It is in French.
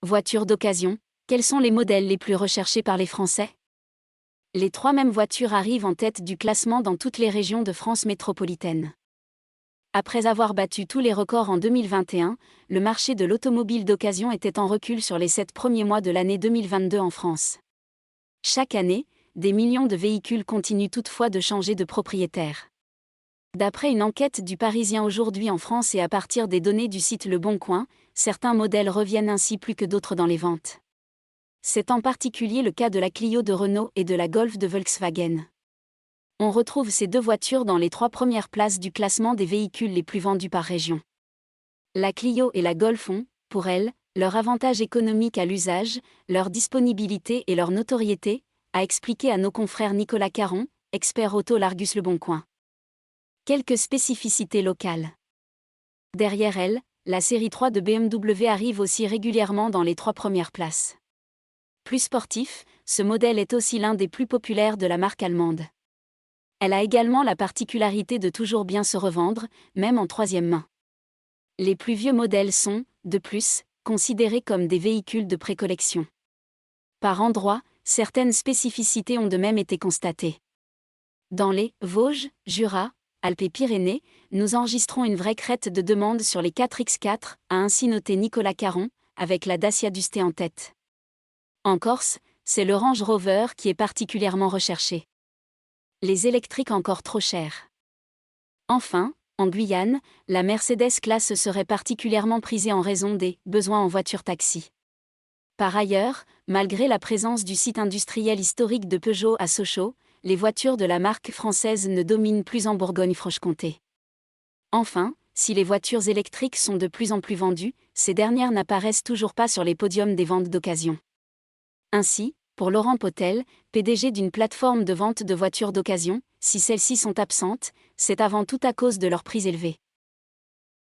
Voitures d'occasion, quels sont les modèles les plus recherchés par les Français? Les trois mêmes voitures arrivent en tête du classement dans toutes les régions de France métropolitaine. Après avoir battu tous les records en 2021, le marché de l'automobile d'occasion était en recul sur les 7 premiers mois de l'année 2022 en France. Chaque année, des millions de véhicules continuent toutefois de changer de propriétaire. D'après une enquête du Parisien aujourd'hui en France et à partir des données du site Le Bon Coin, certains modèles reviennent ainsi plus que d'autres dans les ventes. C'est en particulier le cas de la Clio de Renault et de la Golf de Volkswagen. On retrouve ces deux voitures dans les 3 premières places du classement des véhicules les plus vendus par région. La Clio et la Golf ont, pour elles, leur avantage économique à l'usage, leur disponibilité et leur notoriété, a expliqué à nos confrères Nicolas Caron, expert auto l'Argus Le Bon Coin. Quelques spécificités locales. Derrière elle, la série 3 de BMW arrive aussi régulièrement dans les 3 premières places. Plus sportif, ce modèle est aussi l'un des plus populaires de la marque allemande. Elle a également la particularité de toujours bien se revendre, même en troisième main. Les plus vieux modèles sont, de plus, considérés comme des véhicules de précollection. Par endroits, certaines spécificités ont de même été constatées. Dans les Vosges, Jura, Alpes et Pyrénées, nous enregistrons une vraie crête de demande sur les 4x4, a ainsi noté Nicolas Caron, avec la Dacia Duster en tête. En Corse, c'est le Range Rover qui est particulièrement recherché. Les électriques encore trop chers. Enfin, en Guyane, la Mercedes classe serait particulièrement prisée en raison des besoins en voiture-taxi. Par ailleurs, malgré la présence du site industriel historique de Peugeot à Sochaux, les voitures de la marque française ne dominent plus en Bourgogne-Franche-Comté. Enfin, si les voitures électriques sont de plus en plus vendues, ces dernières n'apparaissent toujours pas sur les podiums des ventes d'occasion. Ainsi, pour Laurent Potel, PDG d'une plateforme de vente de voitures d'occasion, si celles-ci sont absentes, c'est avant tout à cause de leur prix élevé.